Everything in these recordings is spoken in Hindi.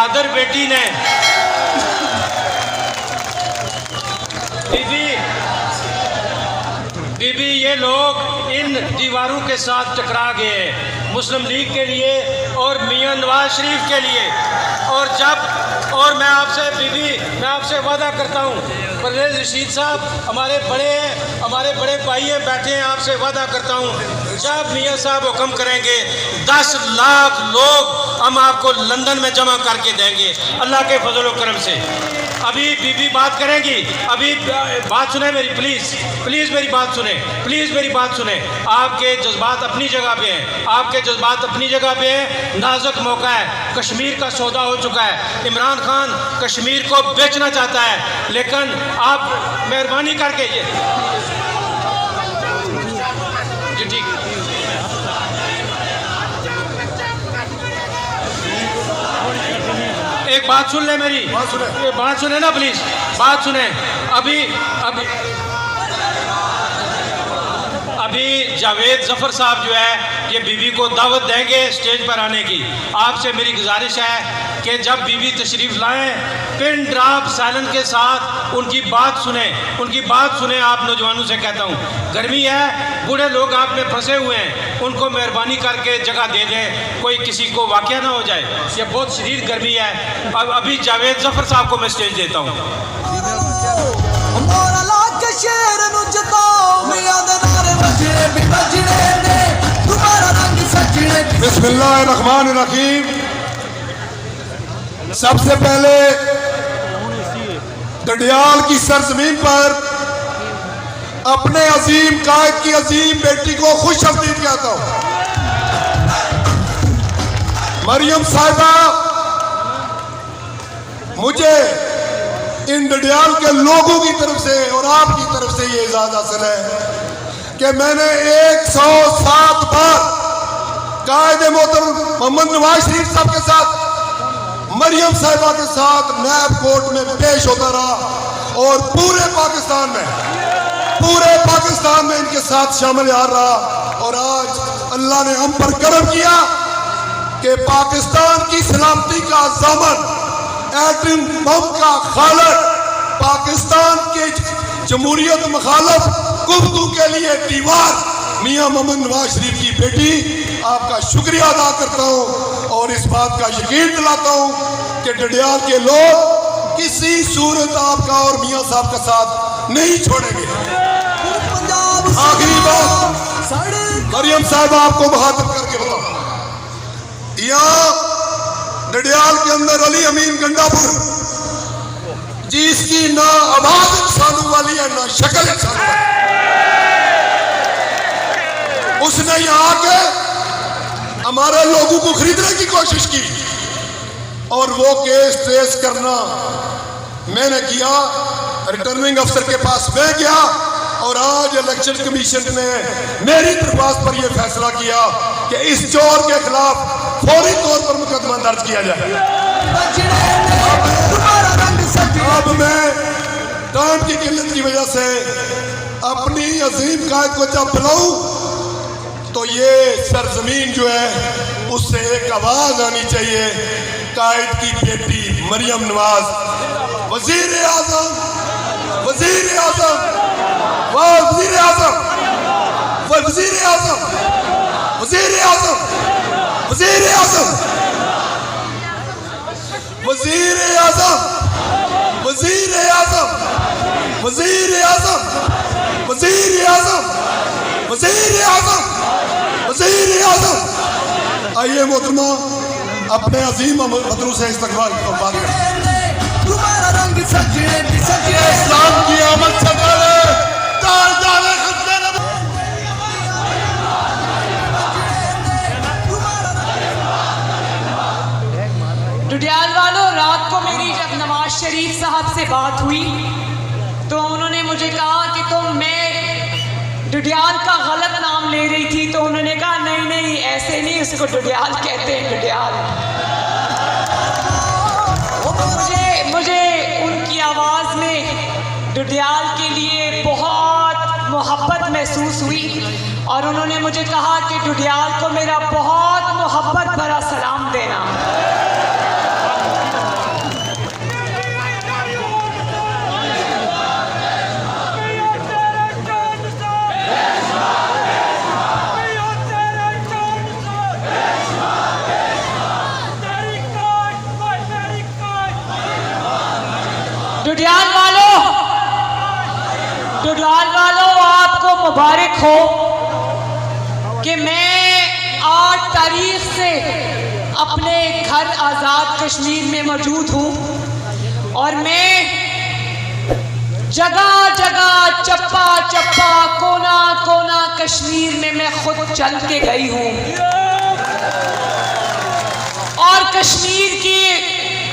बहादुर बेटी ने बीबी ये लोग इन दीवारों के साथ टकरा गए हैं मुस्लिम लीग के लिए और मियां नवाज शरीफ के लिए। और मैं आपसे वादा करता हूँ, परवेज़ रशीद साहब हमारे बड़े भाई हैं, बैठे हैं, आपसे वादा करता हूँ जब मियां साहब हुक्म करेंगे 10 लाख लोग हम आपको लंदन में जमा करके देंगे अल्लाह के फजल व करम से। अभी बीबी बात करेंगी, अभी बात सुने मेरी, प्लीज़ मेरी बात सुने। आपके जज्बात अपनी जगह पे हैं, आपके जज्बात अपनी जगह पे हैं। नाजुक मौका है, कश्मीर का सौदा हो चुका है। इमरान खान कश्मीर को बेचना चाहता है, लेकिन आप मेहरबानी करके जी ठीक, एक बात सुन ले मेरी, बात सुने ना प्लीज, बात सुने। अभी जावेद जफर साहब जो है ये बीबी को दावत देंगे स्टेज पर आने की। आपसे मेरी गुजारिश है कि जब बीबी तशरीफ लाएं पिन ड्रॉप साइलेंस के साथ उनकी बात सुने। आप नौजवानों से कहता हूँ, गर्मी है, बूढ़े लोग आप में फंसे हुए हैं, उनको मेहरबानी करके जगह दे दें, कोई किसी को वाक़या ना हो जाए। ये बहुत शदीद गर्मी है। अब अभी जावेद जफर साहब को मैं स्टेज देता हूँ। बिस्मिल्लाहिर्रहमानिर्रहीम। सबसे पहले डडियाल की सरजमीन पर अपने अजीम कायद की अजीम बेटी को खुश आमदीद कहता हूं। मरियम साहिबा, मुझे इन डडियाल के लोगों की तरफ से और आपकी तरफ से ये इजाज़त हासिल है कि मैंने 107 बार कायद मोहतरम मोहम्मद नवाज शरीफ साहब के साथ, मरियम साहिबा के साथ नैब कोर्ट में पेश होता रहा और पूरे पाकिस्तान में इनके साथ शामिल रहा। और आज अल्लाह ने हम पर करम किया कि पाकिस्तान की सलामती का ज़ामन, एटम बम का खालक, पाकिस्तान के जमहूरियत मुखालफ गुफ्तगू के लिए दीवार मियां मोहम्मद नवाज शरीफ की बेटी, आपका शुक्रिया अदा करता हूं और इस बात का यकीन दिलाता हूं कि डडियाल के लोग किसी सूरत आपका और मियां साहब का साथ नहीं छोड़ेंगे। आखिरी बात, मरियम साहब आपको बहादुर करके बताओ, यहाँ डडियाल के अंदर अली अमीन गंडापुर जिसकी ना आवाज इंसानों वाली है ना शक्ल इंसानों वाली, उसने यहाँ आके हमारे लोगों को खरीदने की कोशिश की और वो केस ट्रेस करना मैंने किया। रिटर्निंग अफसर के पास मैं गया और आज इलेक्शन कमीशन ने मेरी दरख्वास्त पर यह फैसला किया कि इस चोर के खिलाफ फौरी तौर पर मुकदमा दर्ज किया जाए। अब मैं टाइम की किल्लत की वजह से अपनी अजीम कायद को जब बुलाऊं तो ये सरजमीन जो है उससे एक आवाज आनी चाहिए, कायद की बेटी मरियम नवाज, वजीर आजम, वजीर आजम, वजीर आजम, वजीर आजम, वजीर आजम, वजीर आजम, वजीर आजम, वजीर आजम, वजीर आजम, वजीर आजम, वजीर आजम, वजीर आजम। आइए मोहतरमा अपने अजीम वतनों से इस्तकबाल की बात करें। इस्लाम की आमद से पहले डडियाल वालों, रात को मेरी जब नवाज शरीफ साहब से बात हुई तो उन्होंने मुझे कहा कि मैं डडियाल का गलत नाम ले रही थी, तो उन्होंने कहा नहीं ऐसे नहीं, उसको डडियाल कहते हैं, डडियाल। मुझे उनकी आवाज़ में डडियाल के लिए बहुत मोहब्बत महसूस हुई और उन्होंने मुझे कहा कि डडियाल को मेरा बहुत मोहब्बत भरा सलाम देना। डुडियाल वालों, आपको मुबारक हो कि मैं 8 तारीख से अपने घर आज़ाद कश्मीर में मौजूद हूँ और मैं जगह जगह, चप्पा चप्पा, कोना कोना कश्मीर में मैं खुद चल के गई हूँ और कश्मीर के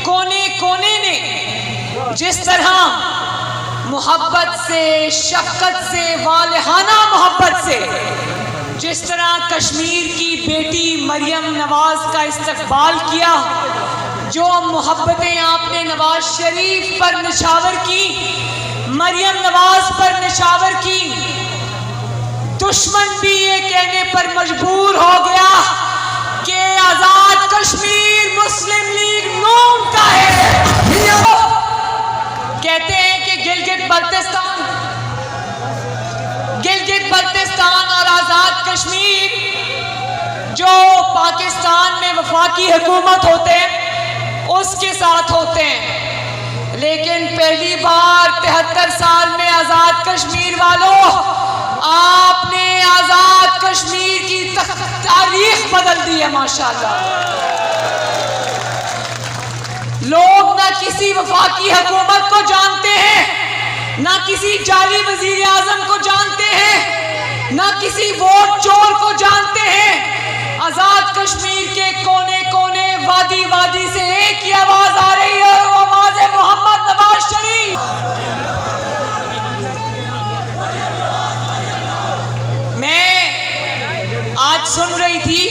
कोने कोने ने जिस तरह मोहब्बत से, शफ़क़त से, वालहाना मोहब्बत से जिस तरह कश्मीर की बेटी मरियम नवाज का इस्तकबाल किया, जो मोहब्बतें आपने नवाज शरीफ पर निछावर की, मरियम नवाज पर निछावर की, दुश्मन भी ये कहने पर मजबूर हो गया कि आज़ाद कश्मीर मुस्लिम लीग नून का है। कहते हैं कि गिलगित बल्तिस्तान और आज़ाद कश्मीर जो पाकिस्तान में वफाकी हुकूमत होते हैं उसके साथ होते हैं, लेकिन पहली बार 73 साल में आज़ाद कश्मीर वालों, आपने आज़ाद कश्मीर की तारीख बदल दी है माशाल्लाह। लोग ना किसी वफाकी हुकूमत को जानते हैं, ना किसी जाली वजीर आजम को जानते हैं, ना किसी वोट चोर को जानते हैं। आज़ाद कश्मीर के कोने कोने, वादी वादी से एक ही आवाज आ रही है, वो आवाज है मोहम्मद नवाज शरीफ। मैं आज सुन रही थी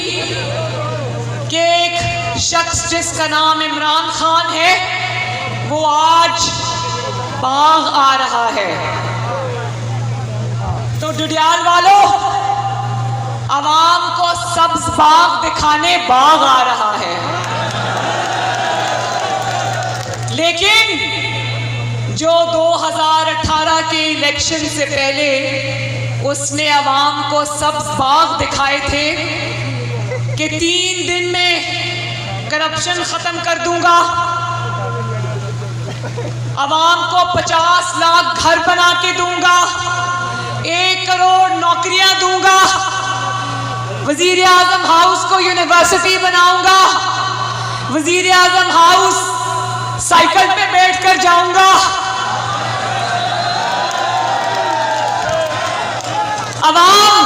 कि एक शख्स जिसका नाम इमरान खान है वो आज बाग आ रहा है। तो डुडियाल वालों, अवाम को सब्ज बाग दिखाने बाग आ रहा है, लेकिन जो 2018 के इलेक्शन से पहले उसने अवाम को सब्ज बाग दिखाए थे कि 3 दिन में करप्शन खत्म कर दूंगा, अवाम को 50 लाख घर बना के दूंगा, 1 करोड़ नौकरियां दूंगा, वजीर आजम हाउस को यूनिवर्सिटी बनाऊंगा, वजीर आजम हाउस साइकिल पे बैठ कर जाऊंगा। अवाम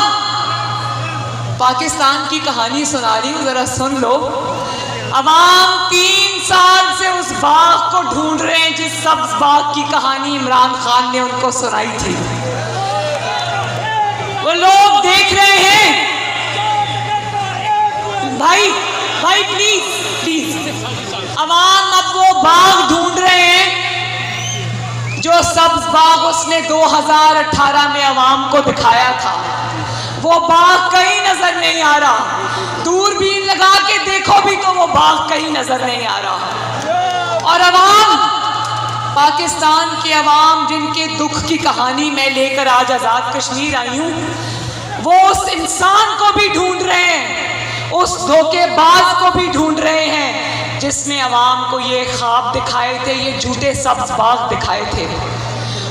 पाकिस्तान की कहानी सुना रही हूं, जरा सुन लो। अवाम 3 साल से उस बाग को ढूंढ रहे हैं जिस सब्ज बाग की कहानी इमरान खान ने उनको सुनाई थी। वो लोग देख रहे हैं। भाई प्लीज अवाम अब वो बाग ढूंढ रहे हैं जो सब्ज बाग उसने 2018 में अवाम को दिखाया था। वो बाग कहीं नजर नहीं आ रहा, दूरबीन लगा के देखो भी तो वो बाग कहीं नजर नहीं आ रहा। और अवाम, पाकिस्तान के अवाम जिनके दुख की कहानी मैं लेकर आज आज़ाद कश्मीर आई हूँ, वो उस इंसान को भी ढूंढ रहे हैं, उस धोखेबाज को भी ढूंढ रहे हैं जिसने अवाम को ये ख्वाब दिखाए थे, ये झूठे सब्ज बाग दिखाए थे।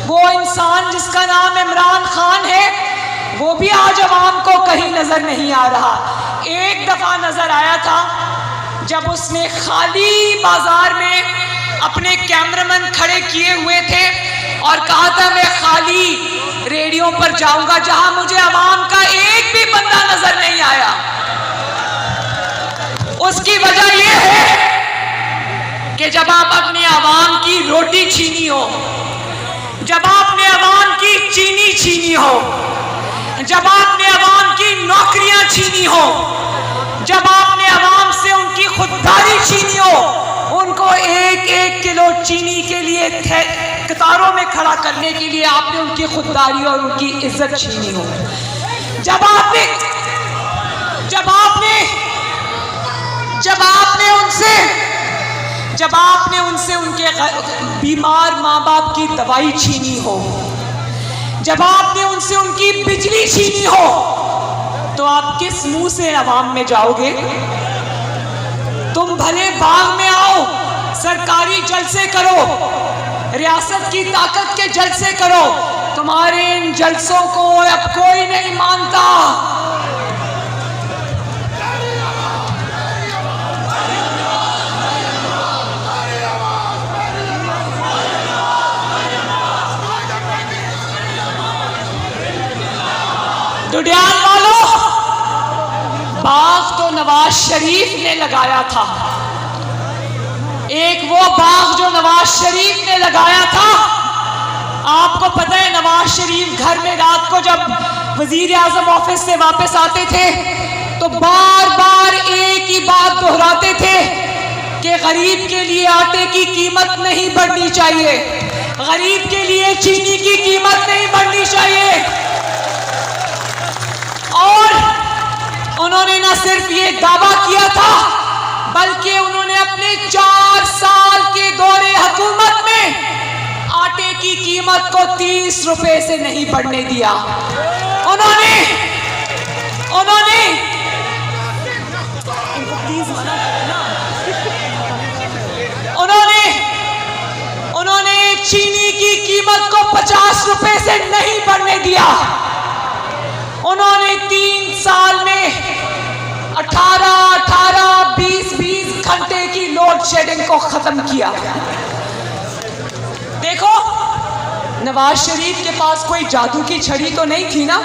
वो इंसान जिसका नाम इमरान खान है, वो भी आज अवाम को कहीं नजर नहीं आ रहा। एक दफा नजर आया था जब उसने खाली बाजार में अपने कैमरामैन खड़े किए हुए थे और कहा था मैं खाली रेडियो पर जाऊंगा जहां मुझे अवाम का एक भी बंदा नजर नहीं आया। उसकी वजह यह है कि जब आप अपने अवाम की रोटी छीनी हो, जब आपने अवाम की चीनी छीनी हो, जब आपने अवाम की नौकरियां छीनी हो, जब आपने अवाम से उनकी खुददारी छीनी हो, उनको 1-1 किलो चीनी के लिए कतारों में खड़ा करने के लिए आपने उनकी खुददारी और उनकी इज्जत छीनी हो, जब आपने उनसे उनके बीमार माँ बाप की दवाई छीनी हो, जब आपने उनसे उनकी बिजली छीनी हो, तो आप किस मुंह से अवाम में जाओगे? तुम भले बाग में आओ, सरकारी जलसे करो, रियासत की ताकत के जलसे करो। तुम्हारे इन जलसों को अब कोई नहीं मानता। डुडियाल वालों, बाग तो नवाज शरीफ ने लगाया था। एक वो बाग जो नवाज शरीफ ने लगाया था। आपको पता है नवाज शरीफ घर में रात को जब वजीर आजम ऑफिस से वापस आते थे तो बार बार एक ही बात दोहराते थे कि गरीब के लिए आटे की कीमत नहीं बढ़नी चाहिए, गरीब के लिए चीनी की कीमत नहीं बढ़नी चाहिए। और उन्होंने न सिर्फ ये दावा किया था बल्कि उन्होंने अपने 4 साल के दौरे हुकूमत में आटे की कीमत को 30 रुपए से नहीं बढ़ने दिया। उन्होंने चीनी की कीमत को 50 रुपए से नहीं बढ़ने दिया। उन्होंने 3 साल में 18, 20 घंटे की लोड शेडिंग को खत्म किया। देखो, नवाज शरीफ के पास कोई जादू की छड़ी तो नहीं थी ना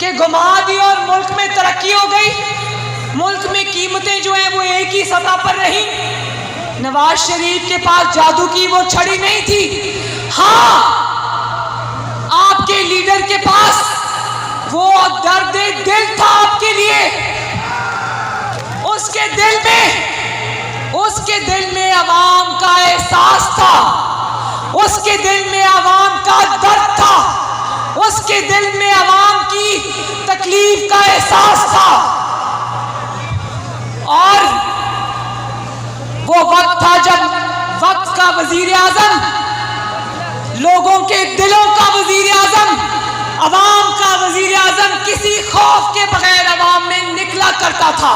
कि घुमा दी और मुल्क में तरक्की हो गई। मुल्क में कीमतें जो हैं वो एक ही सतह पर रही। नवाज शरीफ के पास जादू की वो छड़ी नहीं थी। हाँ, आपके लीडर के पास वो दर्द दिल था आपके लिए। उसके दिल में अवाम का एहसास था, उसके दिल में अवाम का दर्द था, उसके दिल में अवाम की तकलीफ का एहसास था। और वो वक्त था जब वक्त का वजीर आजम, लोगों के दिलों का वजीर आजम, अवाम का वजीर आजम किसी खौफ के बगैर अवाम में निकला करता था।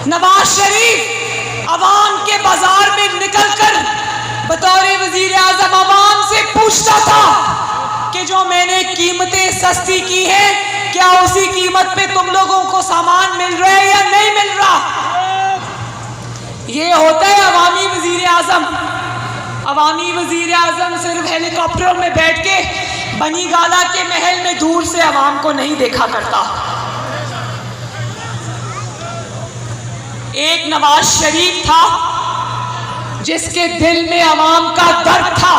नवाज शरीफ अवाम के बाजार में निकलकर बतौर वजीर आजम अवाम से पूछता था कि जो मैंने कीमतें सस्ती की हैं, क्या उसी कीमत पे तुम लोगों को सामान मिल रहा है या नहीं मिल रहा। ये होता है अवामी वजीर आजम। अवामी वजीर आजम सिर्फ हेलीकॉप्टरों में बैठ के बनी गाला के महल में दूर से अवाम को नहीं देखा करता। एक नवाज शरीफ था जिसके दिल में अवाम का दर्द था।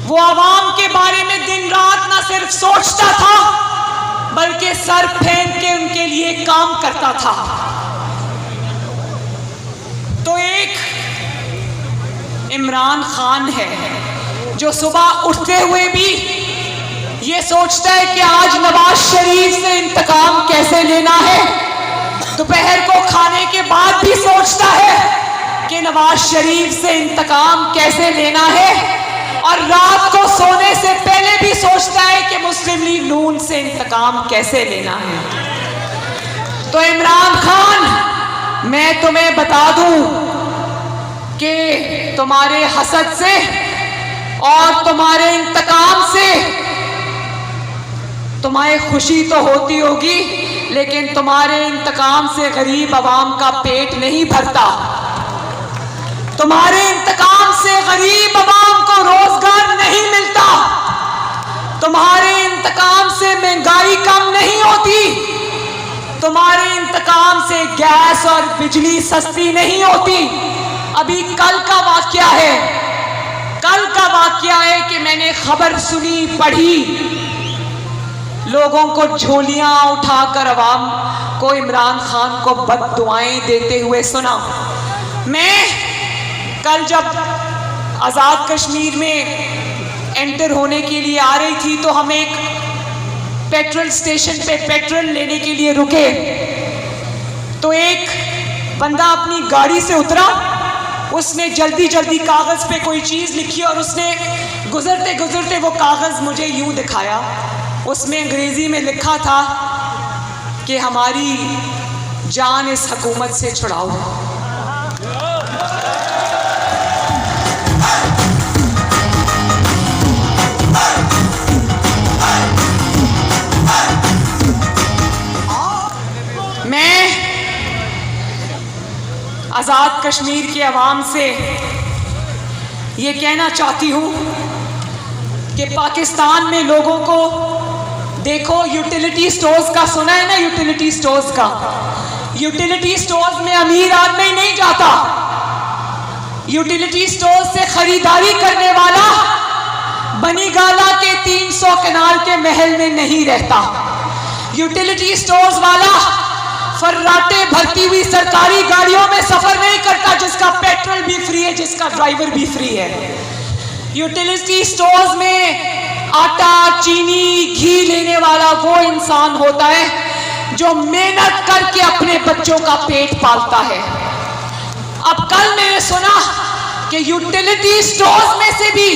वो अवाम के बारे में दिन रात ना सिर्फ सोचता था बल्कि सर फेंक के उनके लिए काम करता था। तो एक इमरान खान है जो सुबह उठते हुए भी ये सोचता है कि आज नवाज शरीफ से इंतकाम कैसे लेना है। दोपहर को खाने के बाद भी सोचता है कि नवाज शरीफ से इंतकाम कैसे लेना है। और रात को सोने से पहले भी सोचता है कि मुस्लिम लीग नून से इंतकाम कैसे लेना है। तो इमरान खान, मैं तुम्हें बता दूं कि तुम्हारे हसद से और तुम्हारे इंतकाम से तुम्हें खुशी तो होती होगी, लेकिन तुम्हारे इंतकाम से गरीब आवाम का पेट नहीं भरता। तुम्हारे इंतकाम से गरीब आवाम को रोजगार नहीं मिलता। तुम्हारे इंतकाम से महंगाई कम नहीं होती। तुम्हारे इंतकाम से गैस और बिजली सस्ती नहीं होती। अभी कल का वाकया है कि मैंने खबर सुनी, पढ़ी, लोगों को झोलियां उठाकर अवाम को इमरान खान को बद्दुआएं देते हुए सुना। मैं कल जब आज़ाद कश्मीर में एंटर होने के लिए आ रही थी तो हम एक पेट्रोल स्टेशन पे पेट्रोल लेने के लिए रुके। तो एक बंदा अपनी गाड़ी से उतरा, उसने जल्दी जल्दी कागज़ पे कोई चीज़ लिखी और उसने गुजरते गुजरते वो कागज़ मुझे यूं दिखाया। उसमें अंग्रेज़ी में लिखा था कि हमारी जान इस हुकूमत से छुड़ाओ। आज़ाद कश्मीर के अवाम से ये कहना चाहती हूँ कि पाकिस्तान में लोगों को देखो, यूटिलिटी स्टोर्स का सुना है ना, यूटिलिटी स्टोर्स का। यूटिलिटी स्टोर्स में अमीर आदमी नहीं जाता, यूटिलिटी स्टोर्स से खरीदारी करने वाला बनीगाला के 300 कनाल के महल में नहीं रहता। यूटिलिटी स्टोर्स वाला फर्राटे भरती हुई सरकारी गाड़ियों में सफर नहीं करता, जिसका पेट्रोल भी फ्री है, जिसका ड्राइवर भी फ्री है। यूटिलिटी स्टोर्स में आटा, चीनी, घी लेने वाला वो इंसान होता है जो मेहनत करके अपने बच्चों का पेट पालता है। अब कल मैंने सुना कि यूटिलिटी स्टोर्स में से भी,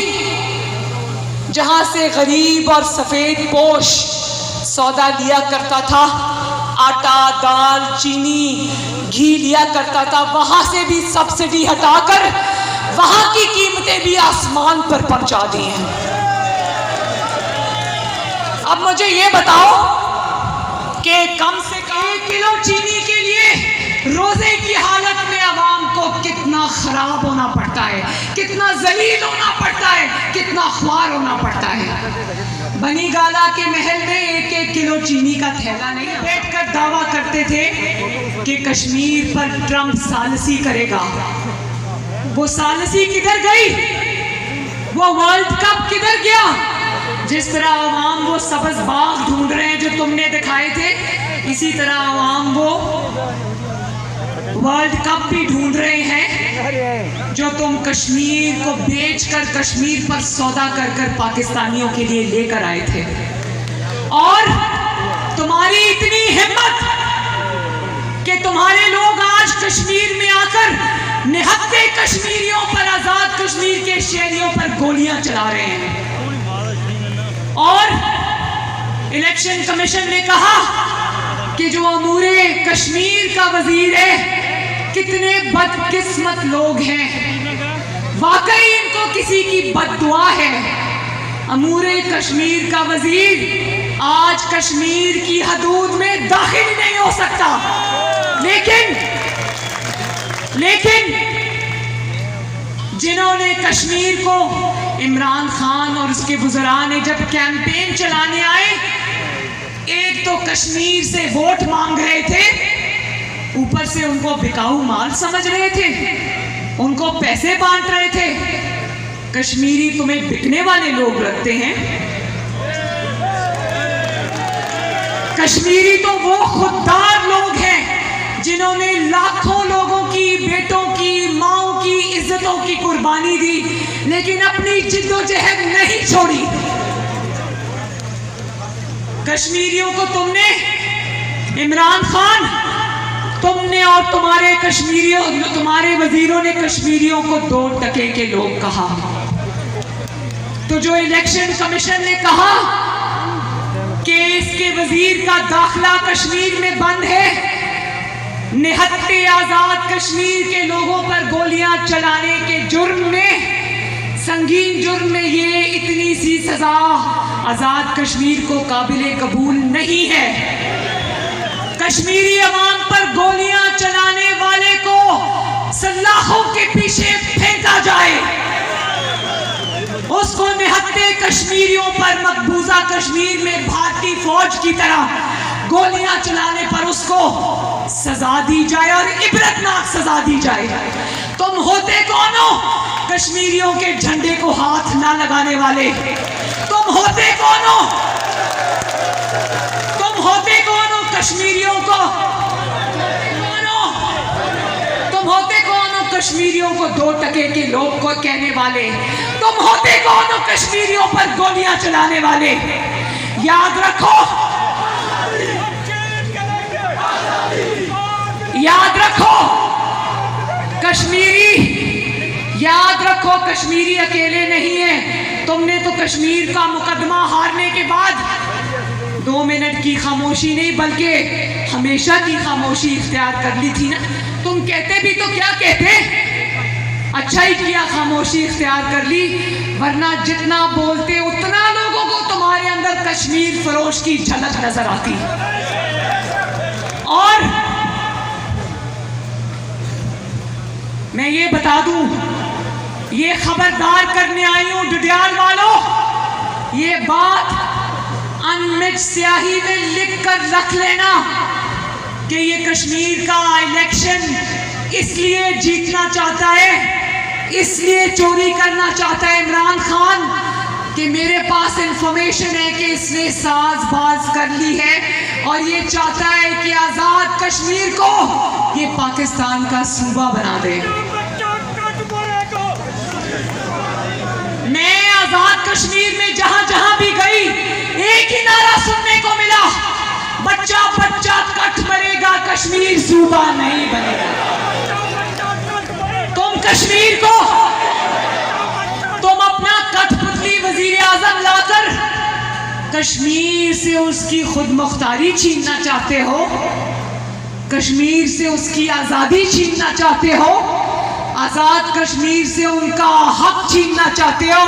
जहां से गरीब और सफेद पोश सौदा लिया करता था, आटा, दाल, चीनी, घी लिया करता था, वहां से भी सब्सिडी हटाकर वहां की कीमतें भी आसमान पर पहुंचा दी हैं। अब मुझे ये बताओ कि कम से कम 1 किलो चीनी के लिए रोजे की हालत में आवाम को कितना खराब होना पड़ता है, कितना जलील होना पड़ता है, कितना ख्वार होना पड़ता है। बनीगाला के महल में 1-1 किलो चीनी का थैला नहीं। बैठकर दावा करते थे कि कश्मीर पर ट्रंप सालसी करेगा। वो सालसी किधर गई? वो वर्ल्ड कप किधर गया? जिस तरह आवाम वो सब्ज बाग ढूंढ रहे हैं जो तुमने दिखाए थे, इसी तरह आवाम वो वर्ल्ड कप भी ढूंढ रहे हैं जो तुम कश्मीर को बेचकर कश्मीर पर सौदा कर कर पाकिस्तानियों के लिए लेकर आए थे। और तुम्हारी इतनी हिम्मत कि तुम्हारे लोग आज कश्मीर में आकर निहत्थे कश्मीरियों पर, आजाद कश्मीर के शहरियों पर गोलियां चला रहे हैं। और इलेक्शन कमीशन ने कहा कि जो अमूरे कश्मीर का वजीर है, कितने बदकिस्मत लोग हैं, वाकई इनको किसी की बद्दुआ है। अमूरे कश्मीर का वजीर आज कश्मीर की हदूद में दाखिल नहीं हो सकता। लेकिन जिन्होंने कश्मीर को, इमरान खान और उसके बुजुर्गान ने जब कैंपेन चलाने आए, एक तो कश्मीर से वोट मांग रहे थे, ऊपर से उनको बिकाऊ माल समझ रहे थे, उनको पैसे बांट रहे थे। कश्मीरी तुम्हें बिकने वाले लोग लगते हैं। कश्मीरी तो वो खुददार लोग हैं जिन्होंने लाखों लोगों की, बेटों की, माओं की इज्जतों की कुर्बानी दी, लेकिन अपनी जिद्दोजहद नहीं छोड़ी। कश्मीरियों को तुमने, इमरान खान, तुमने और तुम्हारे वजीरों ने कश्मीरियों को 2 टके के लोग कहा। तो जो इलेक्शन कमीशन ने कहा कि इसके वजीर का दाखिला कश्मीर में बंद है, निहत्थे आजाद कश्मीर के लोगों पर गोलियां चलाने के जुर्म में, संगीन जुर्म में, ये इतनी सी सजा आजाद कश्मीर को काबिले कबूल नहीं है। कश्मीरी अवाम पर गोलियां चलाने वाले को सलाखों के पीछे फेंका जाए, उसको निहत्थे कश्मीरियों पर, मकबूजा कश्मीर में भारतीय फौज की तरह गोलियां चलाने पर उसको सजा दी जाए और इबरतनाक सजा दी जाए। तुम होते कौन हो कश्मीरियों के झंडे को हाथ ना लगाने वाले? तुम होते कौन हो? तुम होते कौन हो कश्मीरियों को? तुम होते कौन हो कश्मीरियों को 2 टके के लोग को कहने वाले? तुम होते कौन हो कश्मीरियों पर गोलियां चलाने वाले? याद रखो, याद रखो कश्मीरी अकेले नहीं है। तुमने तो कश्मीर का मुकदमा हारने के बाद 2 मिनट की खामोशी नहीं बल्कि हमेशा की खामोशी इख्तियार कर ली थी ना। तुम कहते भी तो क्या कहते, अच्छा ही किया खामोशी इख्तियार कर ली, वरना जितना बोलते उतना लोगों को तुम्हारे अंदर कश्मीर फरोश की झलक नजर आती। मैं ये बता दूं, ये खबरदार करने आई हूं डुडियाल वालों, ये बात अनमिट स्याही में लिख कर रख लेना कि ये कश्मीर का इलेक्शन इसलिए जीतना चाहता है, इसलिए चोरी करना चाहता है इमरान खान कि मेरे पास इंफॉर्मेशन है कि इसने साजबाज कर ली है और ये चाहता है कि आज़ाद कश्मीर को ये पाकिस्तान का सूबा बना दे। मैं आज़ाद कश्मीर में जहां जहां भी गई एक ही नारा सुनने को मिला, बच्चा बच्चा कट मरेगा, कश्मीर सूबा नहीं बनेगा। तुम कश्मीर को तुम अपना कठपुतली वजीर आजम लाकर कश्मीर से उसकी खुद मुख्तारी छीनना चाहते हो, कश्मीर से उसकी आज़ादी छीनना चाहते हो, आज़ाद कश्मीर से उनका हक छीनना चाहते हो,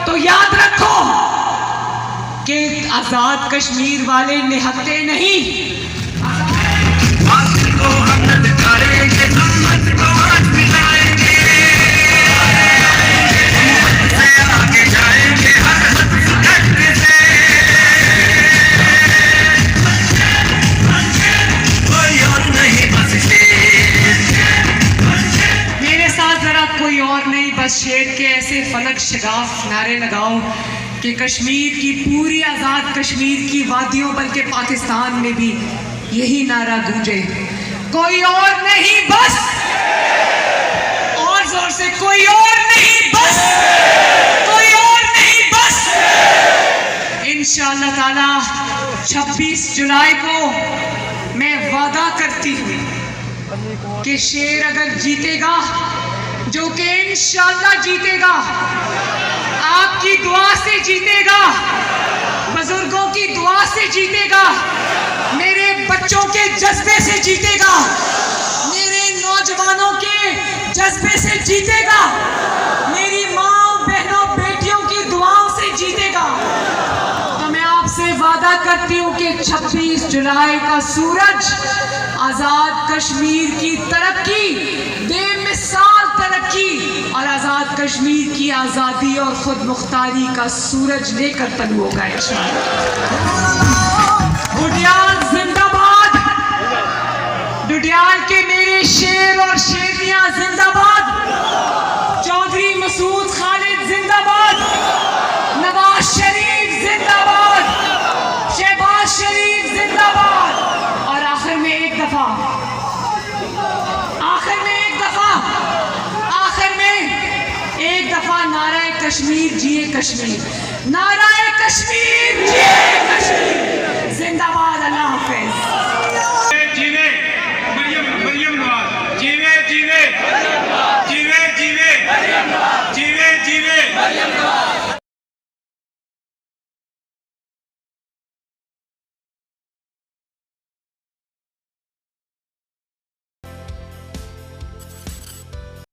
तो याद रखो कि आज़ाद कश्मीर वाले निहत्ते नहीं, कोई और नहीं, बस शेर के ऐसे फलक शगाफ नारे लगाओ कि कश्मीर की पूरी आज़ाद कश्मीर की वादियों बल्कि पाकिस्तान में भी यही नारा गूंजे, कोई और नहीं बस, और जोर से, कोई और नहीं बस, कोई और नहीं बस। इंशाअल्लाह ताला 26 जुलाई को मैं वादा करती हूँ कि शेर अगर जीतेगा, जो कि इंशाअल्लाह जीतेगा, आपकी दुआ से जीतेगा, बुजुर्गों की दुआ से जीतेगा, मेरे बच्चों के जज्बे से जीतेगा, मेरे नौजवानों के जज्बे से जीतेगा, मेरी माँ बहनों बेटियों की दुआओं से जीतेगा। तो मैं आपसे वादा करती हूँ कि 26 जुलाई का सूरज आज़ाद कश्मीर की तरक्की, बेमिसाल तरक्की और आज़ाद कश्मीर की आज़ादी और खुद मुख्तारी का सूरज लेकर तलू होगा इंशाअल्लाह। डुडियाल जिंदाबाद, डुडियाल के मेरे शेर और शेरनियां जिंदाबाद, चौधरी मसूद खालिद जिंदाबाद, नवाज शरीफ जिंदाबाद, शहबाज शरीफ जिंदाबाद। और आखिर में एक दफा नाराए कश्मीर जिए कश्मीर, नाराए कश्मीर जिए कश्मीर।